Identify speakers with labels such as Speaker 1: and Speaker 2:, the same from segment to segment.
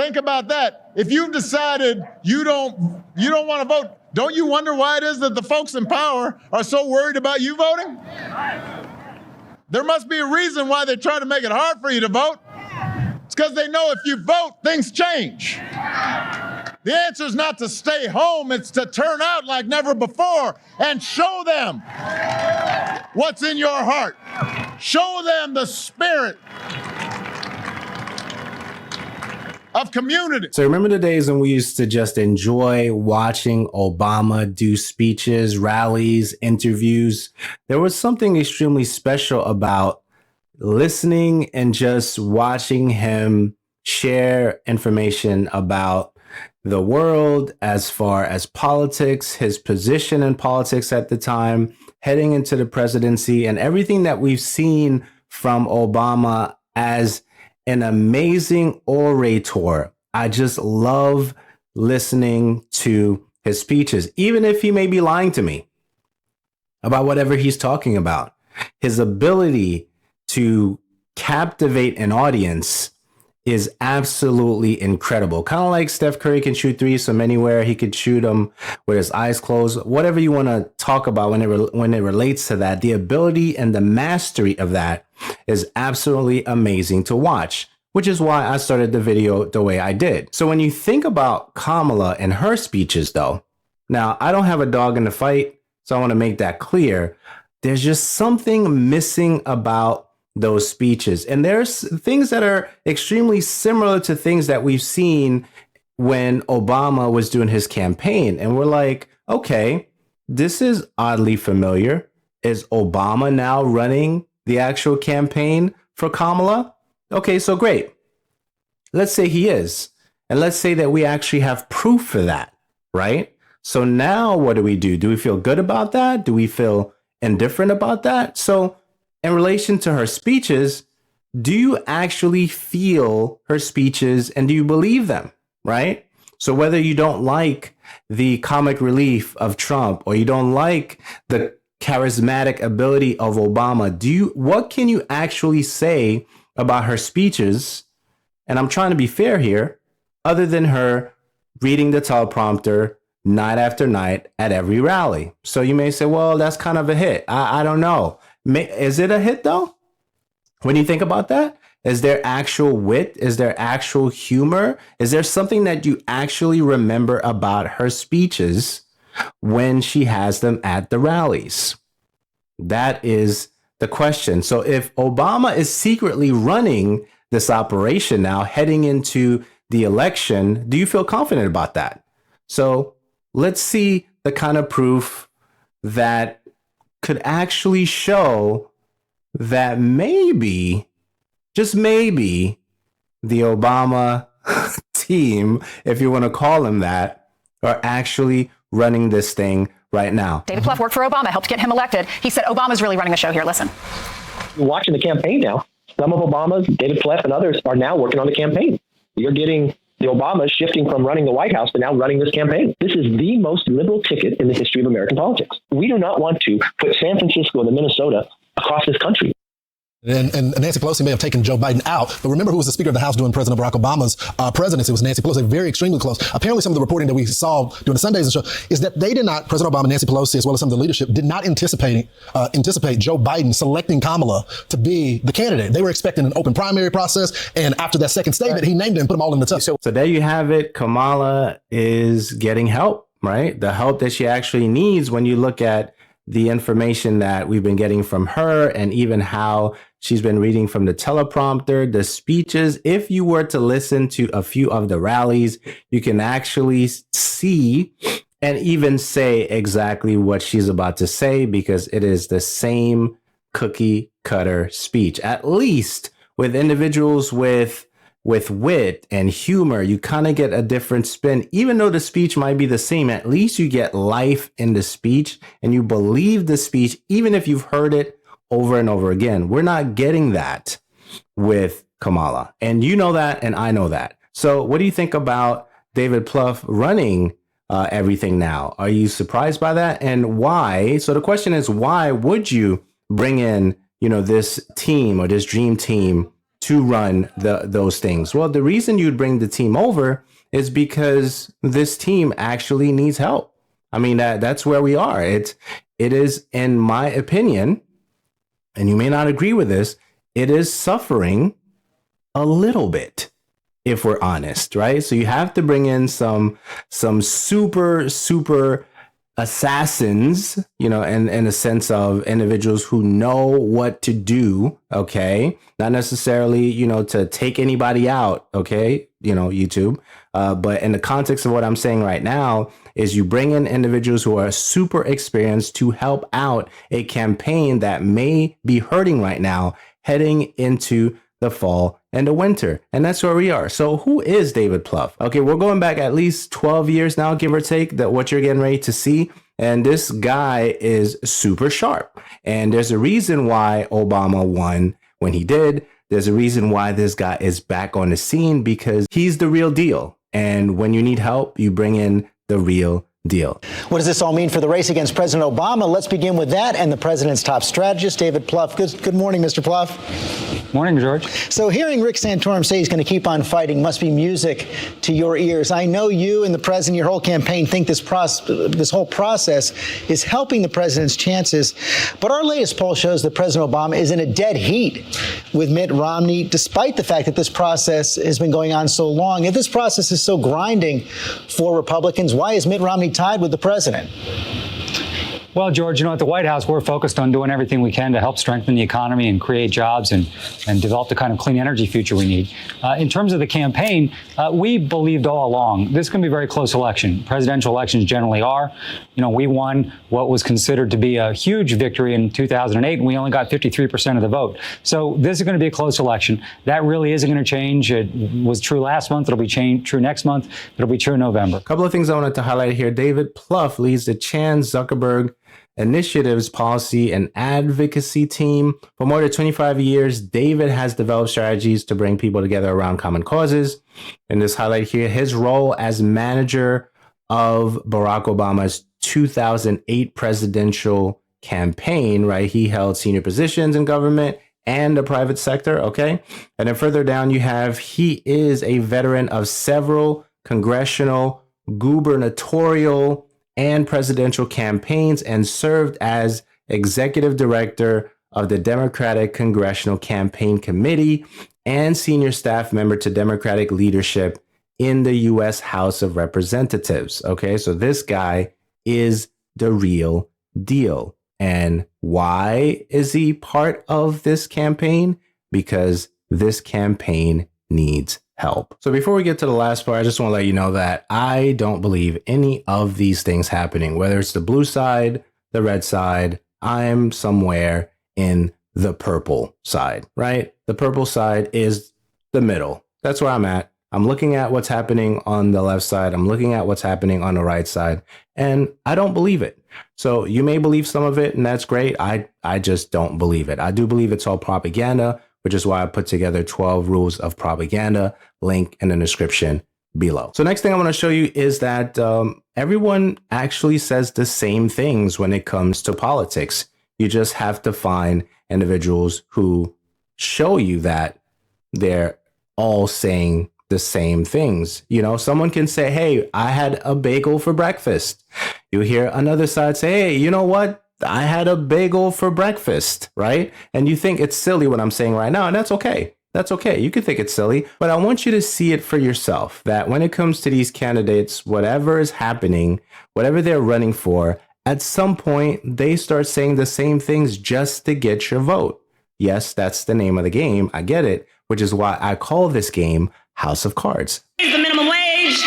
Speaker 1: Think about that. If you've decided you don't want to vote, don't you wonder why it is that the folks in power are so worried about you voting? There must be a reason why they try to make it hard for you to vote. It's because they know if you vote, things change. The answer is not to stay home, it's to turn out like never before and show them what's in your heart. Show them the spirit of community.
Speaker 2: So remember the days when we used to just enjoy watching Obama do speeches, rallies, interviews? There was something extremely special about listening and just watching him share information about the world as far as politics, his position in politics at the time, heading into the presidency, and everything that we've seen from Obama as an amazing orator. I just love listening to his speeches, even if he may be lying to me about whatever he's talking about. His ability to captivate an audience is absolutely incredible. Kind of like Steph Curry can shoot threes from anywhere. He could shoot them with his eyes closed. Whatever you want to talk about when it relates to that, the ability and the mastery of that is absolutely amazing to watch, which is why I started the video the way I did. So when you think about Kamala and her speeches, though, now I don't have a dog in the fight, so I want to make that clear. There's just something missing about those speeches. And there's things that are extremely similar to things that we've seen when Obama was doing his campaign. And we're like, okay, this is oddly familiar. Is Obama now running the actual campaign for Kamala? Okay, so great. Let's say he is. And let's say that we actually have proof for that, right? So now what do? Do we feel good about that? Do we feel indifferent about that? So in relation to her speeches, do you actually feel her speeches and do you believe them, right? So whether you don't like the comic relief of Trump or you don't like the charismatic ability of Obama, what can you actually say about her speeches? And I'm trying to be fair here, other than her reading the teleprompter night after night at every rally. So you may say, well, that's kind of a hit. I don't know. Is it a hit, though? When you think about that, is there actual wit? Is there actual humor? Is there something that you actually remember about her speeches when she has them at the rallies? That is the question. So if Obama is secretly running this operation now, heading into the election, do you feel confident about that? So let's see the kind of proof that could actually show that maybe, just maybe, the Obama team, if you want to call them that, are actually running this thing right now.
Speaker 3: David Plouffe worked for Obama, helped get him elected. He said Obama's really running the show here. Listen.
Speaker 4: Watching the campaign now, some of Obama's, David Plouffe and others, are now working on the campaign. You're getting the Obamas shifting from running the White House to now running this campaign. This is the most liberal ticket in the history of American politics. We do not want to put San Francisco and Minnesota across this country.
Speaker 5: And Nancy Pelosi may have taken Joe Biden out, but remember who was the Speaker of the House during President Barack Obama's presidency? It was Nancy Pelosi, very extremely close. Apparently, some of the reporting that we saw during the Sundays and show is that they did not, President Obama, Nancy Pelosi, as well as some of the leadership, did not anticipate Joe Biden selecting Kamala to be the candidate. They were expecting an open primary process, and after that second statement, he named it and put them all in the tub.
Speaker 2: So there you have it. Kamala is getting help, right? The help that she actually needs when you look at the information that we've been getting from her and even how she's been reading from the teleprompter, the speeches. If you were to listen to a few of the rallies, you can actually see and even say exactly what she's about to say, because it is the same cookie cutter speech. At least with individuals with wit and humor, you kind of get a different spin. Even though the speech might be the same, at least you get life in the speech and you believe the speech, even if you've heard it over and over again. We're not getting that with Kamala. And you know that, and I know that. So what do you think about David Plouffe running everything now? Are you surprised by that? And why? So the question is, why would you bring in, this team or this dream team to run those things? Well, the reason you'd bring the team over is because this team actually needs help. I mean, that's where we are. It is, in my opinion, and you may not agree with this, it is suffering a little bit, if we're honest, right? So you have to bring in some super assassins, you know, in a sense of individuals who know what to do, okay? Not necessarily, you know, to take anybody out, okay? You know, YouTube. But in the context of what I'm saying right now is you bring in individuals who are super experienced to help out a campaign that may be hurting right now, heading into the fall and the winter. And that's where we are. So who is David Plouffe? Okay, we're going back at least 12 years now, give or take, that what you're getting ready to see. And this guy is super sharp. And there's a reason why Obama won when he did. There's a reason why this guy is back on the scene, because he's the real deal. And when you need help, you bring in the real deal.
Speaker 6: What does this all mean for the race against President Obama? Let's begin with that and the president's top strategist, David Plouffe. Good morning, Mr. Plouffe.
Speaker 7: Morning, George.
Speaker 6: So hearing Rick Santorum say he's going to keep on fighting must be music to your ears. I know you and the president, your whole campaign, think this whole process is helping the president's chances. But our latest poll shows that President Obama is in a dead heat with Mitt Romney, despite the fact that this process has been going on so long. If this process is so grinding for Republicans, why is Mitt Romney tied with the president?
Speaker 7: Well, George, you know, at the White House, we're focused on doing everything we can to help strengthen the economy and create jobs and develop the kind of clean energy future we need. In terms of the campaign, we believed all along this is going to be a very close election. Presidential elections generally are. You know, we won what was considered to be a huge victory in 2008, and we only got 53% of the vote. So this is going to be a close election. That really isn't going to change. It was true last month. It'll be true next month. It'll be true in November.
Speaker 2: A couple of things I wanted to highlight here. David Plouffe leads the Chan Zuckerberg Initiatives Policy and Advocacy Team. For more than 25 years, David has developed strategies to bring people together around common causes. In this highlight here, his role as manager of Barack Obama's 2008 presidential campaign, right? He held senior positions in government and the private sector, okay? And then further down, you have, he is a veteran of several congressional, gubernatorial, and presidential campaigns, and served as executive director of the Democratic Congressional Campaign Committee and senior staff member to Democratic leadership in the U.S. House of Representatives. Okay, so this guy is the real deal. And why is he part of this campaign? Because this campaign needs help. So before we get to the last part, I just want to let you know that I don't believe any of these things happening, whether it's the blue side, the red side. I'm somewhere in the purple side, right? The purple side is the middle. That's where I'm at. I'm looking at what's happening on the left side. I'm looking at what's happening on the right side, and I don't believe it. So you may believe some of it, and that's great. I just don't believe it. I do believe it's all propaganda, which is why I put together 12 rules of propaganda, link in the description below. So next thing I want to show you is that everyone actually says the same things when it comes to politics. You just have to find individuals who show you that they're all saying the same things. You know, someone can say, hey, I had a bagel for breakfast. You hear another side say, hey, you know what? I had a bagel for breakfast, right? And you think it's silly what I'm saying right now, and that's okay. That's okay. You can think it's silly, but I want you to see it for yourself, that when it comes to these candidates, whatever is happening, whatever they're running for, at some point, they start saying the same things just to get your vote. Yes, that's the name of the game. I get it, which is why I call this game House of Cards.
Speaker 8: Raise the minimum wage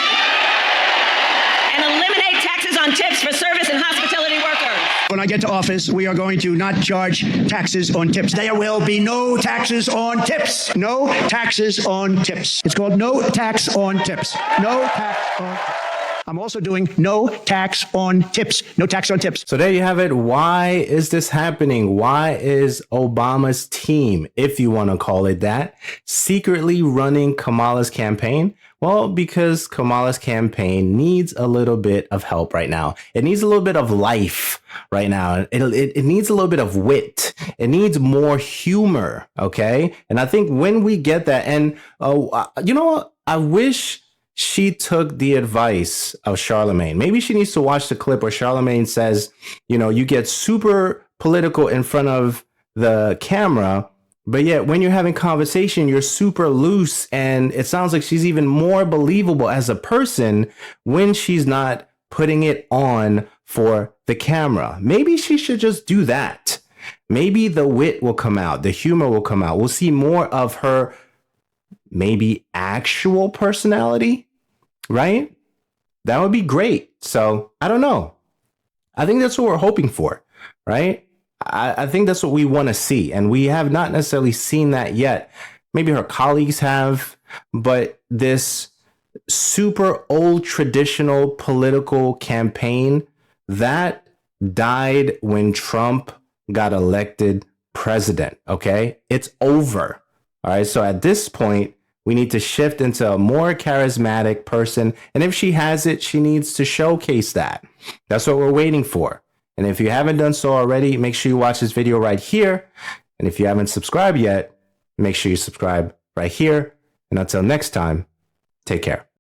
Speaker 8: and eliminate taxes on tips for service and hospitality workers.
Speaker 9: When I get to office, we are going to not charge taxes on tips. There will be no taxes on tips. No taxes on tips. It's called no tax on tips. No tax on tips. I'm also doing no tax on tips. No tax on tips.
Speaker 2: So there you have it. Why is this happening? Why is Obama's team, if you want to call it that, secretly running Kamala's campaign? Well, because Kamala's campaign needs a little bit of help right now. It needs a little bit of life right now. It needs a little bit of wit. It needs more humor. Okay. And I think when we get that, and you know what? I wish she took the advice of Charlemagne. Maybe she needs to watch the clip where Charlemagne says, you know, you get super political in front of the camera, but yet when you're having conversation, you're super loose. And it sounds like she's even more believable as a person when she's not putting it on for the camera. Maybe she should just do that. Maybe the wit will come out. The humor will come out. We'll see more of her maybe actual personality, right? That would be great. So I don't know. I think that's what we're hoping for, right? I think that's what we want to see. And we have not necessarily seen that yet. Maybe her colleagues have, but this super old traditional political campaign that died when Trump got elected president. Okay. It's over. All right. So at this point, we need to shift into a more charismatic person. And if she has it, she needs to showcase that. That's what we're waiting for. And if you haven't done so already, make sure you watch this video right here. And if you haven't subscribed yet, make sure you subscribe right here. And until next time, take care.